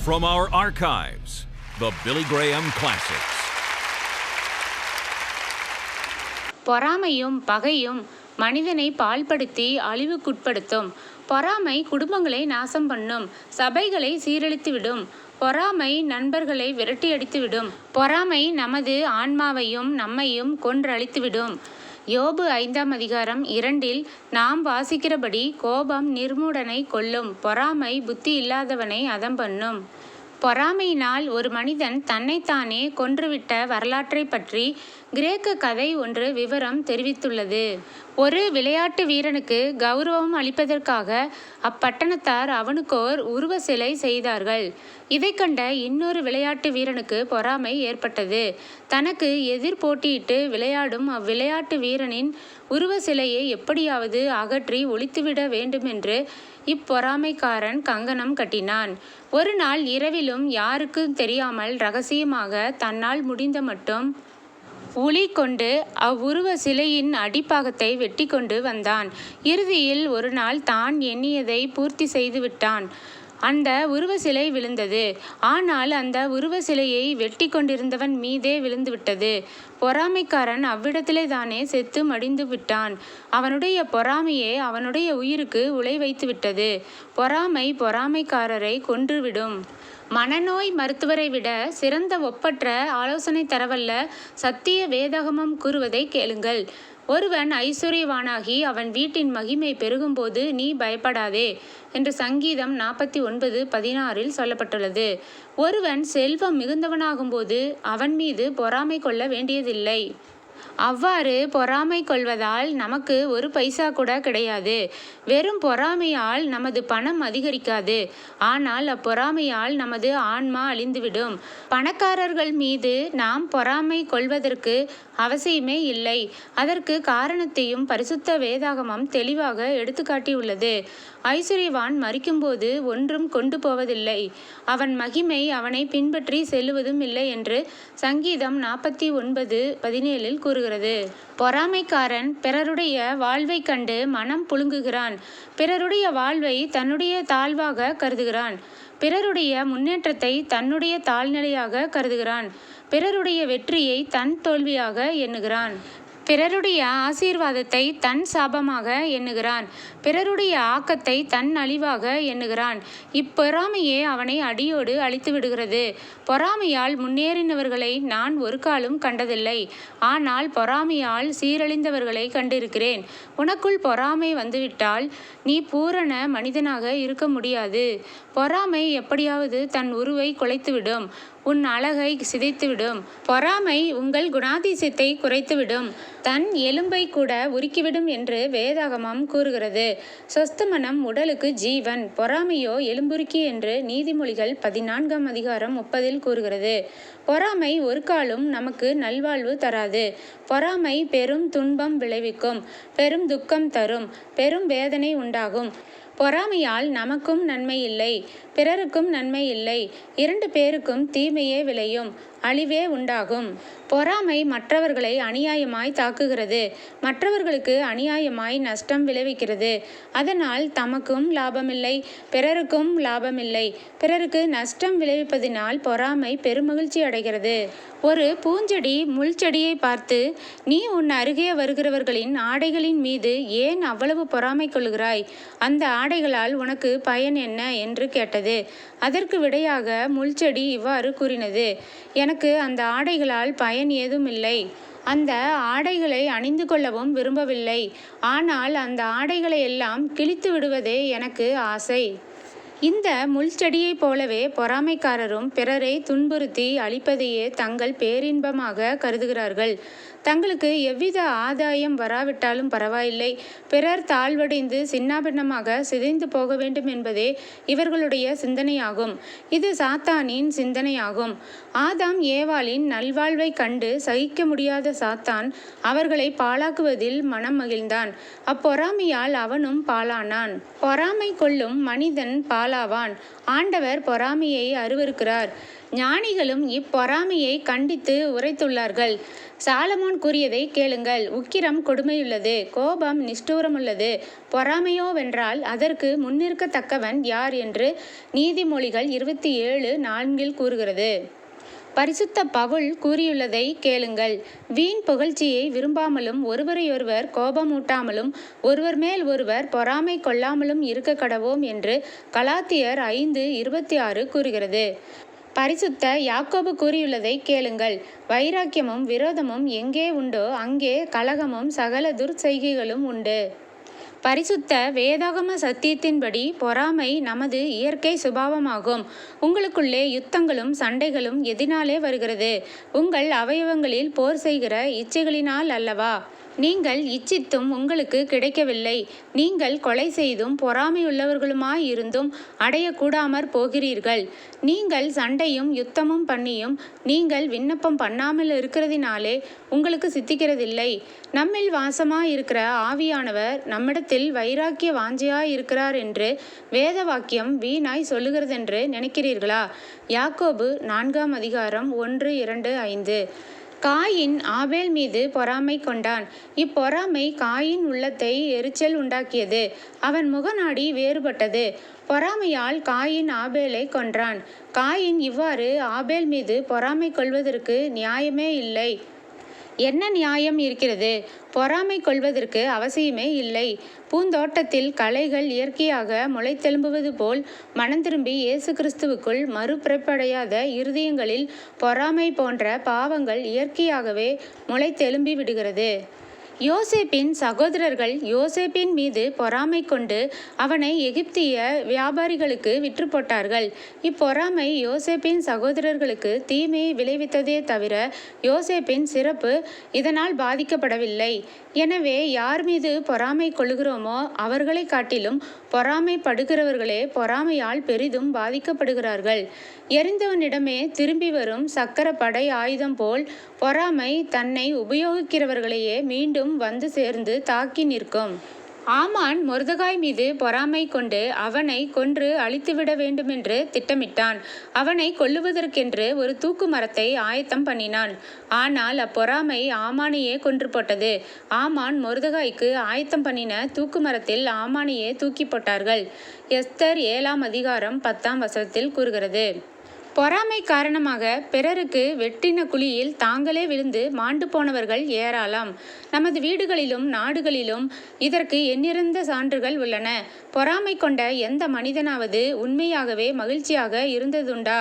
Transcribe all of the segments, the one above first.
From our archives, the Billy Graham Classics. பொறாமையும் பகையும் மனிதனை பாழ்படுத்தி அழிவுக்குட்படுத்தும். பொறாமை குடும்பங்களை நாசம் பண்ணும், சபைகளை சீரழித்துவிடும். பொறாமை நண்பர்களை விரட்டியடித்துவிடும். பொறாமை நமது ஆன்மாவையும் நம்மையும் கொன்றழித்துவிடும். யோபு 5ஆம் அதிகாரம் 2இல் நாம் வாசிக்கிறபடி, கோபம் நிர்மூடனை கொல்லும், பொறாமை புத்தி இல்லாதவனை அதம் பண்ணும். பொறாமையினால் ஒரு மனிதன் தன்னைத்தானே கொன்றுவிட்ட வரலாற்றை பற்றி கிரேக்க கதை ஒன்று விவரம் தெரிவித்துள்ளது. ஒரு விளையாட்டு வீரனுக்கு கௌரவம் அளிப்பதற்காக அப்பட்டணத்தார் அவனுக்கோர் உருவ சிலை செய்தார்கள். இதை கண்ட இன்னொரு விளையாட்டு வீரனுக்கு பொறாமை ஏற்பட்டது. தனக்கு எதிர் போட்டியிட்டு விளையாடும் அவ்விளையாட்டு வீரனின் உருவ சிலையை எப்படியாவது அகற்றி ஒழித்துவிட வேண்டுமென்று இப்பொறாமைக்காரன் கங்கணம் கட்டினான். ஒரு நாள் இரவிலும் யாருக்கும் தெரியாமல் இரகசியமாக தன்னால் முடிந்த மட்டும் உளி கொண்டு அவ்வுருவ சிலையின் அடிப்பாகத்தை வெட்டி கொண்டு வந்தான். இறுதியில் ஒரு நாள் தான் எண்ணியதை பூர்த்தி செய்துவிட்டான். அந்த உருவ சிலை விழுந்தது. ஆனால் அந்த உருவ சிலையை வெட்டி கொண்டிருந்தவன் மீதே விழுந்துவிட்டது. பொறாமைக்காரன் அவ்விடத்திலே தானே செத்து மடிந்து விட்டான். அவனுடைய பொறாமையே அவனுடைய உயிருக்கு உலை வைத்து விட்டது. பொறாமை பொறாமைக்காரரை கொன்றுவிடும். மனநோய் மருத்துவரை விட சிறந்த ஒப்பற்ற ஆலோசனை தரவல்ல சத்திய வேதாகமம் கூறுவதை கேளுங்கள். ஒருவன் ஐஸ்வர்யவானாகி அவன் வீட்டின் மகிமை பெருகும்போது நீ பயப்படாதே என்று சங்கீதம் 49:16 சொல்லப்பட்டுள்ளது. ஒருவன் செல்வம் மிகுந்தவனாகும்போது அவன் மீது பொறாமை கொள்ள வேண்டியதில்லை. அவ்வாறு பொறாமை கொள்வதால் நமக்கு ஒரு பைசா கூட கிடையாது. வெறும் பொறாமையால் நமது பணம் அதிகரிக்காது. ஆனால் அப்பொறாமையால் நமது ஆன்மா அழிந்துவிடும். பணக்காரர்கள் மீது நாம் பொறாமை கொள்வதற்கு அவசியமே இல்லை. அதற்கு காரணத்தையும் பரிசுத்த வேதாகமம் தெளிவாக எடுத்துக்காட்டியுள்ளது. ஐஸ்வர்யவான் மரிக்கும்போது ஒன்றும் கொண்டு போவதில்லை, அவன் மகிமை அவனை பின்பற்றி செல்லுவதும் இல்லை என்று சங்கீதம் 49:17 கூறுகிறது. பொறாமைக்காரன் பிறருடைய வாழ்வை கண்டு மனம் புழுங்குகிறான். பிறருடைய வாழ்வை தன்னுடைய தாழ்வாக கருதுகிறான். பிறருடைய முன்னேற்றத்தை தன்னுடைய தாழ்நிலையாக கருதுகிறான். பிறருடைய வெற்றியை தன் தோல்வியாக எண்ணுகிறான். பிறருடைய ஆசீர்வாதத்தை தன் சாபமாக எண்ணுகிறான். பிறருடைய ஆக்கத்தை தன் அழிவாக எண்ணுகிறான். இப்பொறாமையே அவனை அடியோடு அழித்து விடுகிறது. பொறாமையால் முன்னேறினவர்களை நான் ஒரு காலும் கண்டதில்லை. ஆனால் பொறாமையால் சீரழிந்தவர்களை கண்டிருக்கிறேன். உனக்குள் பொறாமை வந்துவிட்டால் நீ பூரண மனிதனாக இருக்க முடியாது. பொறாமை எப்படியாவது தன் உருவை குலைத்துவிடும், உன் அழகை சிதைத்துவிடும். பொறாமை உங்கள் குணாதிசயத்தை குறைத்துவிடும், தன் எலும்பை கூட உருக்கிவிடும் என்று வேதாகமம் கூறுகிறது. சொஸ்த மனம் உடலுக்கு ஜீவன், பொறாமையோ எலும்புருக்கி என்று நீதிமொழிகள் 14ஆம் அதிகாரம் 30 கூறுகிறது. பொறாமை ஒரு காலும் நமக்கு நல்வாழ்வு தராது. பொறாமை பெரும் துன்பம் விளைவிக்கும், பெரும் துக்கம் தரும், பெரும் வேதனை உண்டாகும். பொறாமையால் நமக்கும் நன்மை இல்லை, பிறருக்கும் நன்மை இல்லை. 2 பேருக்கும் தீமையே விளையும், அழிவே உண்டாகும். பொறாமை மற்றவர்களை அநியாயமாய் தாக்குகிறது, மற்றவர்களுக்கு அநியாயமாய் நஷ்டம் விளைவிக்கிறது. அதனால் தமக்கும் லாபமில்லை, பிறருக்கும் லாபமில்லை. பிறருக்கு நஷ்டம் விளைவிப்பதினால் பொறாமை பெருமகிழ்ச்சி அடைகிறது. ஒரு பூஞ்செடி முள்செடியை பார்த்து, நீ உன் அருகே வருகிறவர்களின் ஆடைகளின் மீது ஏன் அவ்வளவு பொறாமை கொள்கிறாய்? அந்த ஆடைகளால் உனக்கு பயன் என்ன என்று கேட்டது. அதற்கு விடையாக முள்செடி இவ்வாறு கூறினது, எனக்கு அந்த ஆடைகளால் பயன் ஏதும் இல்லை. அந்த ஆடைகளை அணிந்து கொள்ளவும் விரும்பவில்லை. ஆனால் அந்த ஆடைகளை எல்லாம் கிழித்து விடுவதே எனக்கு ஆசை. இந்த முள்செடியைப் போலவே பொறாமைக்காரரும் பிறரை துன்புறுத்தி அழிப்பதையே தங்கள் பேரின்பமாக கருதுகிறார்கள். தங்களுக்கு எவ்வித ஆதாயம் வராவிட்டாலும் பரவாயில்லை, பிறர் தாழ்வடைந்து சின்னாபின்னமாக சிதைந்து போக வேண்டும் என்பதே இவர்களுடைய சிந்தனையாகும். இது சாத்தானின் சிந்தனையாகும். ஆதாம் ஏவாளின் நல்வாழ்வை கண்டு சகிக்க முடியாத சாத்தான் அவர்களை பாழாக்குவதில் மனம் மகிழ்ந்தான். அப்பொறாமையால் அவனும் பாழானான். பொறாமை கொள்ளும் மனிதன் ஆளாவான். ஆண்டவர் பொறாமையை அருவருக்கிறார். ஞானிகளும் இப்பொறாமையை கண்டித்து உரைத்துள்ளார்கள். சாலமோன் கூறியதை கேளுங்கள். உக்கிரம் கொடுமையுள்ளது, கோபம் நிஷ்டூரமுள்ளது, பொறாமையோவென்றால் அதற்கு முன்னிற்கத்தக்கவன் யார் என்று நீதிமொழிகள் 27:4 கூறுகிறது. பரிசுத்த பவுல் கூறியுள்ளதை கேளுங்கள். வீண் புகழ்ச்சியை விரும்பாமலும் ஒருவரையொருவர் கோபமூட்டாமலும் ஒருவர் மேல் ஒருவர் பொறாமை கொள்ளாமலும் இருக்க கடவோம் என்று கலாத்தியர் 5:26 கூறுகிறது. பரிசுத்த யாக்கோபு கூறியுள்ளதை கேளுங்கள். வைராக்கியமும் விரோதமும் எங்கே உண்டோ அங்கே கலகமும் சகல துர்ச்செய்கைகளும் உண்டு. பரிசுத்த வேதாகம சத்தியத்தின்படி பொறாமை நமது இயற்கை சுபாவமாகும். உங்களுக்குள்ளே யுத்தங்களும் சண்டைகளும் எதினாலே வருகிறது? உங்கள் அவயவங்களில் போர் செய்கிற இச்சைகளினால் அல்லவா? நீங்கள் இச்சித்தும் உங்களுக்கு கிடைக்கவில்லை. நீங்கள் கொலை செய்தும் பொறாமையுள்ளவர்களுமாயிருந்தும் அடையக்கூடாமற் போகிறீர்கள். நீங்கள் சண்டையும் யுத்தமும் பண்ணியும் நீங்கள் விண்ணப்பம் பண்ணாமல் இருக்கிறதினாலே உங்களுக்கு சித்திக்கிறதில்லை. நம்மில் வாசமாயிருக்கிற ஆவியானவர் நம்மிடத்தில் வைராக்கிய வாஞ்சையாயிருக்கிறார் என்று வேத வாக்கியம் வீணாய் சொல்லுகிறதென்று நினைக்கிறீர்களா? யாக்கோபு 4:1-2-5. காயின் ஆபேல் மீது பொறாமை கொண்டான். இப்பொறாமை காயின் உள்ளத்தை எரிச்சல் உண்டாக்கியது. அவன் முகநாடி வேறுபட்டது. பொறாமையால் காயின் ஆபேலை கொன்றான். காயின் இவ்வாறு ஆபேல் மீது பொறாமை கொள்வதற்கு நியாயமே இல்லை. என்ன நியாயம் இருக்கிறது? பொறாமை கொள்வதற்கு அவசியமே இல்லை. பூந்தோட்டத்தில் களைகள் இயற்கையாக முளைத்தெழும்புவது போல் மனந்திரும்பி இயேசு கிறிஸ்துவுக்குள் மறுபிறப்படையாத இருதயங்களில் பொறாமை போன்ற பாவங்கள் இயற்கையாகவே முளைத்தெழும்பி விடுகிறது. யோசேப்பின் சகோதரர்கள் யோசேப்பின் மீது பொறாமை கொண்டு அவனை எகிப்திய வியாபாரிகளுக்கு விற்று போட்டார்கள். இப்பொறாமை யோசேப்பின் சகோதரர்களுக்கு தீமையை விளைவித்ததே தவிர யோசேப்பின் சிறப்பு இதனால் பாதிக்கப்படவில்லை. எனவே யார் மீது பொறாமை கொள்ளுகிறோமோ அவர்களை காட்டிலும் பொறாமைப்படுகிறவர்களே பொறாமையால் பெரிதும் பாதிக்கப்படுகிறார்கள். எரிந்தவனிடமே திரும்பி வரும் சக்கர படை ஆயுதம் போல் பொறாமை தன்னை உபயோகிக்கிறவர்களையே மீண்டும் வந்து சேர்ந்து தாக்கி நிற்கும். ஆமான் மொர்தெகாய் மீது பொறாமை கொண்டு அவனை கொன்று அழித்துவிட வேண்டுமென்று திட்டமிட்டான். அவனை கொல்லுவதற்கென்று ஒரு தூக்கு மரத்தை ஆயத்தம் பண்ணினான். ஆனால் அப்பொறாமை ஆமானையே கொன்று போட்டது. ஆமான் மொர்தெகாய்க்கு ஆயத்தம் பண்ணின தூக்கு மரத்தில் ஆமானையே தூக்கி போட்டார்கள். எஸ்தர் 7:10 கூறுகிறது. பொறாமை காரணமாக பிறருக்கு வெட்டின குழியில் தாங்களே விழுந்து மாண்டு போனவர்கள் ஏராளம். நமது வீடுகளிலும் நாடுகளிலும் இதற்கு எண்ணிறந்த சான்றுகள் உள்ளன. பொறாமை கொண்ட எந்த மனிதனாவது உண்மையாகவே மகிழ்ச்சியாக இருந்ததுண்டா?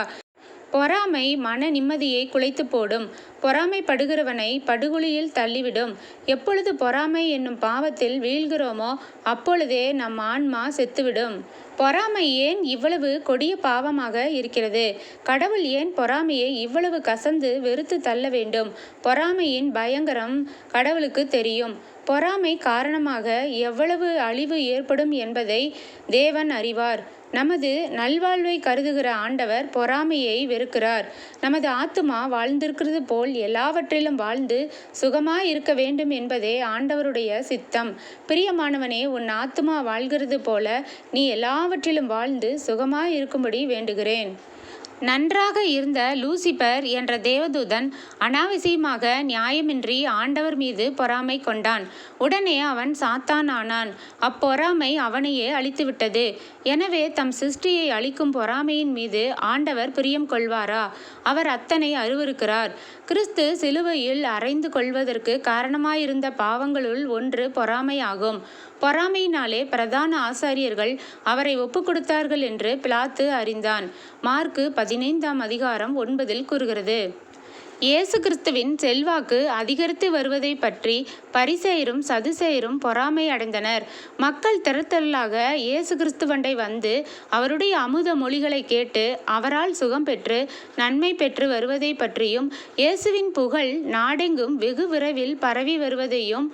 பொறாமை மன நிம்மதியை குலைத்து போடும். பொறாமைப்படுகிறவனை படுகுழியில் தள்ளிவிடும். எப்பொழுது பொறாமை என்னும் பாவத்தில் வீழ்கிறோமோ அப்பொழுதே நம் ஆன்மா செத்துவிடும். பொறாமை ஏன் இவ்வளவு கொடிய பாவமாக இருக்கிறது? கடவுள் ஏன் பொறாமையை இவ்வளவு கசந்து வெறுத்து தள்ள வேண்டும்? பொறாமையின் பயங்கரம் கடவுளுக்கு தெரியும். பொறாமை காரணமாக எவ்வளவு அழிவு ஏற்படும் என்பதை தேவன் அறிவார். நமது நல்வாழ்வை கருதுகிற ஆண்டவர் பொறாமையை வெறுக்கிறார். நமது ஆத்துமா வாழ்ந்திருக்கிறது போல் எல்லாவற்றிலும் வாழ்ந்து சுகமாயிருக்க வேண்டும் என்பதே ஆண்டவருடைய சித்தம். பிரியமானவனே, உன் ஆத்துமா வாழ்கிறது போல நீ எல்லாவற்றிலும் வாழ்ந்து சுகமாயிருக்கும்படி வேண்டுகிறேன். நன்றாக இருந்த லூசிபர் என்ற தேவதூதன் அனாவசியமாக நியாயமின்றி ஆண்டவர் மீது பொறாமை கொண்டான். உடனே அவன் சாத்தான் ஆனான். அப்பொறாமை அவனையே அழித்துவிட்டது. எனவே தம் சிருஷ்டியை அழிக்கும் பொறாமையின் மீது ஆண்டவர் பிரியம் கொள்வாரா? அவர் அத்தனை அருவருக்கிறார். கிறிஸ்து சிலுவையில் அறைந்து கொள்வதற்கு காரணமாயிருந்த பாவங்களுள் ஒன்று பொறாமையாகும். பொறாமையினாலே பிரதான ஆசாரியர்கள் அவரை ஒப்புக் கொடுத்தார்கள் என்று பிலாத்து அறிந்தான். மார்க்கு 15:9 கூறுகிறது. இயேசு கிறிஸ்துவின் செல்வாக்கு அதிகரித்து வருவதை பற்றி பரிசேயரும் சதுசேயரும் பொறாமை அடைந்தனர். மக்கள் திரத்தலாக இயேசு கிறிஸ்துவண்டை வந்து அவருடைய அமுத மொழிகளை கேட்டு அவரால் சுகம் பெற்று நன்மை பெற்று வருவதை பற்றியும் இயேசுவின் புகழ் நாடெங்கும் வெகு விரைவில் பரவி வருவதையும்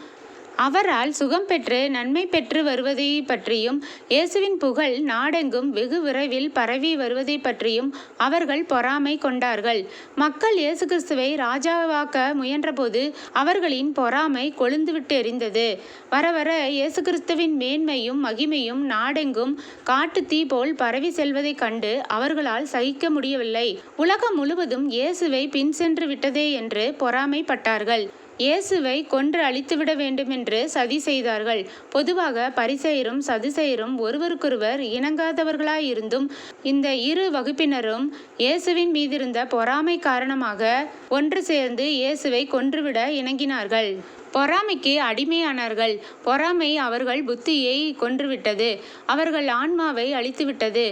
அவரால் சுகம் பெற்று நன்மை பெற்று வருவதை பற்றியும் இயேசுவின் புகழ் நாடெங்கும் வெகு விரைவில் பரவி வருவதை பற்றியும் அவர்கள் பொறாமை கொண்டார்கள். மக்கள் இயேசு கிறிஸ்துவை ராஜாவாக்க முயன்றபோது அவர்களின் பொறாமை கொழுந்துவிட்டு எரிந்தது. வர வர இயேசு கிறிஸ்துவின் மேன்மையும் மகிமையும் நாடெங்கும் காட்டு தீ போல் பரவி செல்வதைக் கண்டு அவர்களால் சகிக்க முடியவில்லை. உலகம் முழுவதும் இயேசுவை பின் சென்று விட்டதே என்று பொறாமைப்பட்டார்கள். இயேசுவை கொன்று அழித்துவிட வேண்டுமென்று சதி செய்தார்கள். பொதுவாக பரிசேயரும் சதுசேயரும் ஒருவருக்கொருவர் இணங்காதவர்களாயிருந்தும் இந்த இரு வகுப்பினரும் இயேசுவின் மீதிருந்த பொறாமை காரணமாக ஒன்று சேர்ந்து இயேசுவை கொன்றுவிட இணங்கினார்கள். பொறாமைக்கு அடிமையானார்கள். பொறாமை அவர்கள் புத்தியை கொன்றுவிட்டது. அவர்கள் ஆன்மாவை அழித்துவிட்டது.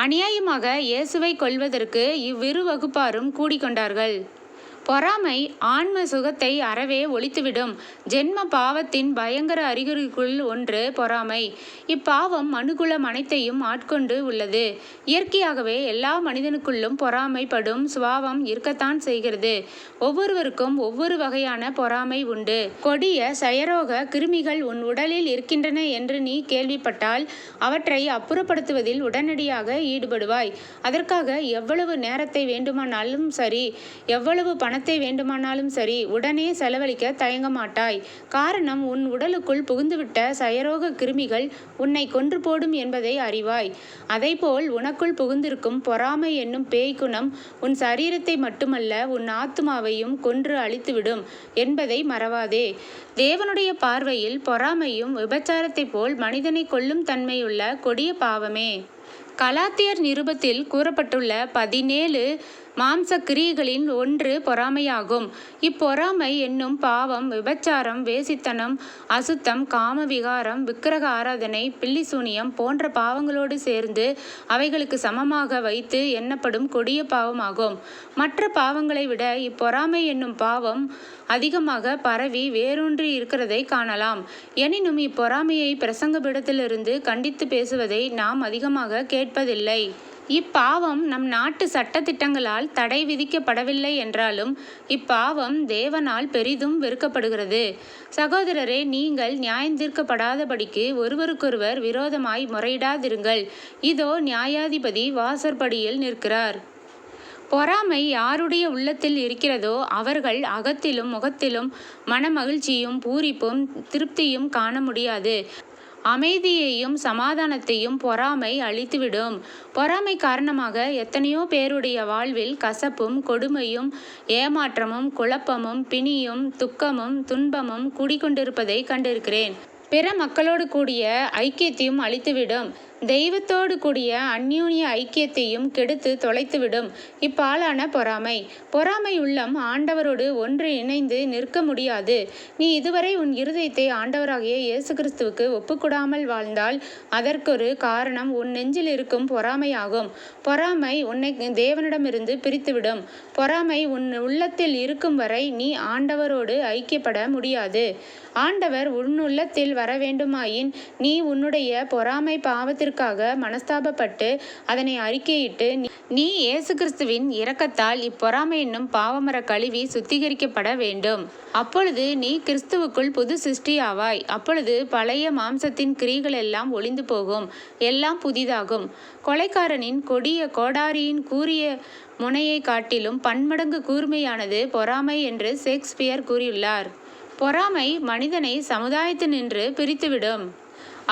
அநியாயமாக இயேசுவை கொல்வதற்கு இவ்விரு வகுப்பாரும் கூடிக்கொண்டார்கள். பொறாமை ஆன்ம சுகத்தை அறவே ஒழித்துவிடும். ஜென்ம பாவத்தின் பயங்கர அறிகுறிக்குள் ஒன்று பொறாமை. இப்பாவம் மனுகுலம் அனைத்தையும் ஆட்கொண்டு உள்ளது. இயற்கையாகவே எல்லா மனிதனுக்குள்ளும் பொறாமைப்படும் சுபாவம் இருக்கத்தான் செய்கிறது. ஒவ்வொருவருக்கும் ஒவ்வொரு வகையான பொறாமை உண்டு. கொடிய சயரோக கிருமிகள் உன் உடலில் இருக்கின்றன என்று நீ கேள்விப்பட்டால் அவற்றை அப்புறப்படுத்துவதில் உடனடியாக ஈடுபடுவாய். அதற்காக எவ்வளவு நேரத்தை வேண்டுமானாலும் சரி, எவ்வளவு பணத்தை வேண்டுமானாலும் சரி, உடனே செலவழிக்க தயங்க மாட்டாய். காரணம், உன் உடலுக்குள் புகுந்துவிட்ட சயரோக கிருமிகள் உன்னை கொன்று போடும் என்பதை அறிவாய். அதைப்போல் உனக்குள் புகுந்திருக்கும் பொறாமை என்னும் பேய்க்குணம் உன் சரீரத்தை மட்டுமல்ல, உன் ஆத்துமாவையும் கொன்று அழித்துவிடும் என்பதை மறவாதே. தேவனுடைய பார்வையில் பொறாமையும் விபச்சாரத்தை போல் மனிதனை கொல்லும் தன்மையுள்ள கொடிய பாவமே. கலாத்தியர் நிருபத்தில் கூறப்பட்டுள்ள 17 மாம்ச கிரியைகளில் ஒன்று பொறாமையாகும். இப்பொறாமை என்னும் பாவம் விபச்சாரம், வேசித்தனம், அசுத்தம், காம விகாரம், விக்கிரக ஆராதனை, பில்லிசூனியம் போன்ற பாவங்களோடு சேர்ந்து அவைகளுக்கு சமமாக வைத்து எண்ணப்படும் கொடிய பாவமாகும். மற்ற பாவங்களை விட இப்பொறாமை என்னும் பாவம் அதிகமாக பரவி வேரூன்றி இருக்கிறதை காணலாம். எனினும் இப்பொறாமையை பிரசங்கபீடத்திலிருந்து கண்டித்து பேசுவதை நாம் அதிகமாக கேட்பதில்லை. இப்பாவம் நம் நாட்டு சட்டத்திட்டங்களால் தடை விதிக்கப்படவில்லை என்றாலும் இப்பாவம் தேவனால் பெரிதும் வெறுக்கப்படுகிறது. சகோதரரே, நீங்கள் நியாயந்தீர்க்கப்படாதபடிக்கு ஒருவருக்கொருவர் விரோதமாய் முறையிடாதிருங்கள். இதோ நியாயாதிபதி வாசற்படியில் நிற்கிறார். பொறாமை யாருடைய உள்ளத்தில் இருக்கிறதோ அவர்கள் அகத்திலும் முகத்திலும் மனமகிழ்ச்சியும் பூரிப்பும் திருப்தியும் காண முடியாது. அமைதியையும் சமாதானத்தையும் பொறாமை அழித்துவிடும். பொறாமை காரணமாக எத்தனையோ பேருடைய வாழ்வில் கசப்பும் கொடுமையும் ஏமாற்றமும் குழப்பமும் பிணியும் துக்கமும் துன்பமும் கூடிக்கொண்டிருப்பதை கண்டிருக்கிறேன். பிற மக்களோடு கூடிய ஐக்கியத்தையும் அழித்துவிடும். தெய்வத்தோடு கூடிய அந்யோன்ய ஐக்கியத்தையும் கெடுத்து தொலைத்துவிடும் இப்பாலான பொறாமை. பொறாமை உள்ளம் ஆண்டவரோடு ஒன்று இணைந்து நிற்க முடியாது. நீ இதுவரை உன் இருதயத்தை ஆண்டவராகிய இயேசு கிறிஸ்துவுக்கு ஒப்புக்கொடாமல் வாழ்ந்தால் அதற்கொரு காரணம் உன் நெஞ்சில் இருக்கும் பொறாமையாகும். பொறாமை உன்னை தேவனிடமிருந்து பிரித்துவிடும். பொறாமை உன் உள்ளத்தில் இருக்கும் வரை நீ ஆண்டவரோடு ஐக்கியப்பட முடியாது. ஆண்டவர் உன் உள்ளத்தில் வர வேண்டுமாயின் நீ உன்னுடைய பொறாமை பாவத்திற்காக மனஸ்தாபப்பட்டு அதனை அறிக்கையிட்டு நீ இயேசு கிறிஸ்துவின் இரக்கத்தால் இப்பொறாமை என்னும் பாவமர கழுவி சுத்திகரிக்கப்பட வேண்டும். அப்பொழுது நீ கிறிஸ்துவுக்குள் புது சிருஷ்டியாவாய். அப்பொழுது பழைய மாம்சத்தின் கிரியைகள் எல்லாம் ஒளிந்து போகும், எல்லாம் புதிதாகும். கொலைக்காரனின் கொடிய கோடாரியின் கூரிய முனையை காட்டிலும் பன்மடங்கு கூர்மையானது பொறாமை என்று ஷேக்ஸ்பியர் கூறியுள்ளார். பொறாமை மனிதனை சமுதாயத்தினின்று பிரித்துவிடும்.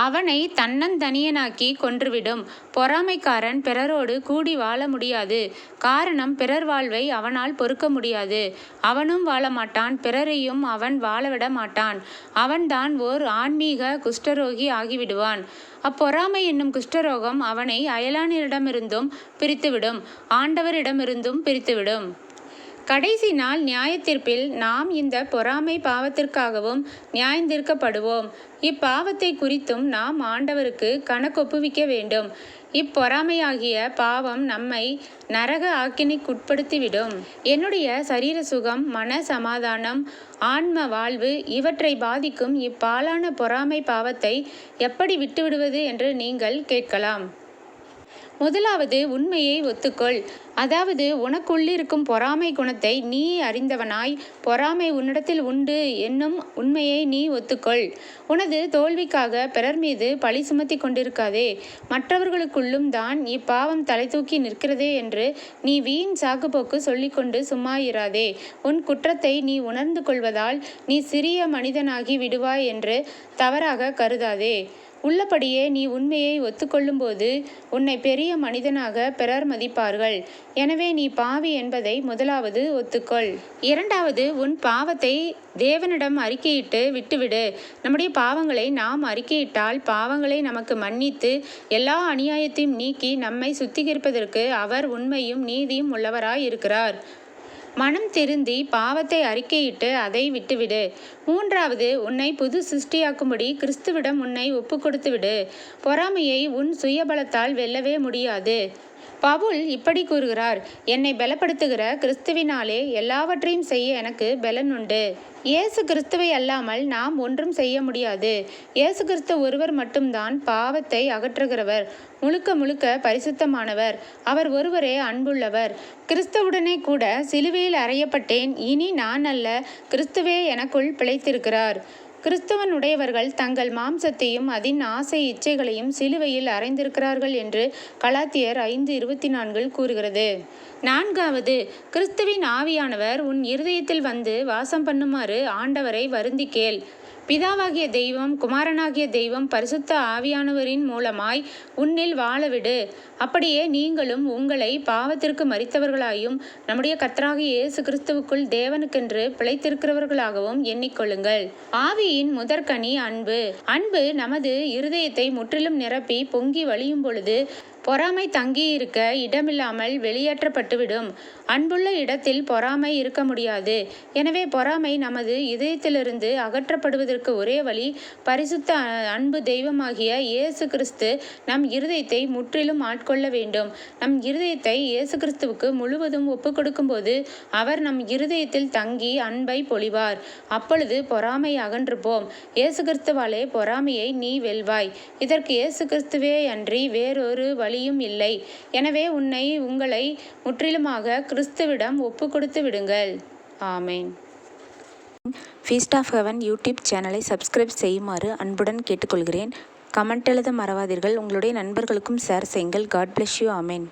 அவனை தன்னந்தனியனாக்கி கொன்றுவிடும். பொறாமைக்காரன் பிறரோடு கூடி வாழ முடியாது. காரணம், பிறர் வாழ்வை அவனால் பொறுக்க முடியாது. அவனும் வாழ மாட்டான், பிறரையும் அவன் வாழவிட மாட்டான். அவன்தான் ஓர் ஆன்மீக குஷ்டரோகி ஆகிவிடுவான். அப்பொறாமை என்னும் குஷ்டரோகம் அவனை அயலானிடமிருந்தும் பிரித்துவிடும், ஆண்டவரிடமிருந்தும் பிரித்துவிடும். கடைசி நாள் நியாயத்தீர்ப்பில் நாம் இந்த பொறாமை பாவத்திற்காகவும் நியாயந்தீர்க்கப்படுவோம். இப்பாவத்தை குறித்தும் நாம் ஆண்டவருக்கு கணக்கொப்புவிக்க வேண்டும். இப்பொறாமையாகிய பாவம் நம்மை நரக ஆக்கினைக்குட்படுத்திவிடும். என்னுடைய சரீர சுகம், மன சமாதானம், ஆன்ம வாழ்வு இவற்றை பாதிக்கும் இப்பாலான பொறாமை பாவத்தை எப்படி விட்டுவிடுவது என்று நீங்கள் கேட்கலாம். முதலாவது உண்மையை ஒத்துக்கொள். அதாவது உனக்குள்ளிருக்கும் பொறாமை குணத்தை நீ அறிந்தவனாய் பொறாமை உன்னிடத்தில் உண்டு என்னும் உண்மையை நீ ஒத்துக்கொள். உனது தோல்விக்காக பிறர் மீது பழி சுமத்தி கொண்டிருக்காதே. மற்றவர்களுக்குள்ளும் தான் இப்பாவம் தலை தூக்கி நிற்கிறதே என்று நீ வீண் சாக்குப்போக்கு சொல்லிக்கொண்டு சும்மா இராதே. உன் குற்றத்தை நீ உணர்ந்து கொள்வதால் நீ சிறிய மனிதனாகி விடுவாய் என்று தவறாக கருதாதே. உள்ளபடியே நீ உண்மையை ஒத்துக்கொள்ளும்போது உன்னை பெரிய மனிதனாக பிறர் மதிப்பார்கள். எனவே நீ பாவி என்பதை முதலாவது ஒத்துக்கொள். இரண்டாவது, உன் பாவத்தை தேவனிடம் அறிக்கையிட்டு விட்டுவிடு. நம்முடைய பாவங்களை நாம் அறிக்கையிட்டால் பாவங்களை நமக்கு மன்னித்து எல்லா அநியாயத்தையும் நீக்கி நம்மை சுத்திகரிப்பதற்கு அவர் உண்மையும் நீதியும் உள்ளவராய் இருக்கிறார். மனம் திருந்தி பாவத்தை அறிக்கையிட்டு அதை விட்டுவிடு. மூன்றாவது, உன்னை புது சிருஷ்டியாக்கும்படி கிறிஸ்துவிடம் உன்னை ஒப்பு கொடுத்துவிடு. பொறாமையை உன் சுயபலத்தால் வெல்லவே முடியாது. பவுல் இப்படி கூறுகிறார், என்னை பலப்படுத்துகிற கிறிஸ்துவினாலே எல்லாவற்றையும் செய்ய எனக்கு பலன் உண்டு. இயேசு கிறிஸ்துவை அல்லாமல் நாம் ஒன்றும் செய்ய முடியாது. இயேசு கிறிஸ்து ஒருவர் மட்டும்தான் பாவத்தை அகற்றுகிறவர், முழுக்க முழுக்க பரிசுத்தமானவர். அவர் ஒருவரே அன்புள்ளவர். கிறிஸ்துவுடனே கூட சிலுவையில் அறையப்பட்டேன். இனி நான் அல்ல, கிறிஸ்துவே எனக்குள் பிழைத்திருக்கிறார். கிறிஸ்துவனுடையவர்கள் தங்கள் மாம்சத்தையும் அதன் ஆசை இச்சைகளையும் சிலுவையில் அறைந்திருக்கிறார்கள் என்று கலாத்தியர் 5:24 கூறுகிறது. நான்காவது, கிறிஸ்துவின் ஆவியானவர் உன் இருதயத்தில் வந்து வாசம் பண்ணுமாறு ஆண்டவரை வருந்தி கேள். பிதாவாகிய தெய்வம், குமாரனாகிய தெய்வம், பரிசுத்த ஆவியானவரின் மூலமாய் உன்னில் வாழவிடு. அப்படியே நீங்களும் உங்களை பாவத்திற்கு மரித்தவர்களாயும் நம்முடைய கர்த்தராகிய இயேசு கிறிஸ்துவுக்குள் தேவனுக்கென்று பிழைத்திருக்கிறவர்களாகவும் எண்ணிக்கொள்ளுங்கள். ஆவியின் முதற்கனி அன்பு. அன்பு நமது இருதயத்தை முற்றிலும் நிரப்பி பொங்கி வழியும் பொழுது பொறாமை தங்கியிருக்க இடமில்லாமல் வெளியேற்றப்பட்டுவிடும். அன்புள்ள இடத்தில் பொறாமை இருக்க முடியாது. எனவே பொறாமை நமது இதயத்திலிருந்து அகற்றப்படுவதற்கு ஒரே வழி பரிசுத்த அன்பு தெய்வமாகிய இயேசு கிறிஸ்து நம் இருதயத்தை முற்றிலும் ஆட்கொள்ள வேண்டும். நம் இருதயத்தை இயேசு கிறிஸ்துவுக்கு முழுவதும் ஒப்பு கொடுக்கும்போது அவர் நம் இருதயத்தில் தங்கி அன்பை பொழிவார். அப்பொழுது பொறாமை அகன்று போம். இயேசு கிறிஸ்துவாலே பொறாமையை நீ வெல்வாய். இதற்கு இயேசு கிறிஸ்துவே அன்றி வேறொரு வழியும் இல்லை. எனவே உங்களை முற்றிலுமாக கிறிஸ்துவிடம் ஒப்பு கொடுத்து விடுங்கள். ஆமென். ஃபீஸ்ட் ஆஃப் ஹெவன் யூடியூப் சேனலை சப்ஸ்கிரைப் செய்யுமாறு அன்புடன் கேட்டுக்கொள்கிறேன். கமெண்ட் எழுத மறவாதீர்கள். உங்களுடைய நண்பர்களுக்கும் ஷேர் செய்யுங்கள். God bless you. ஆமென்.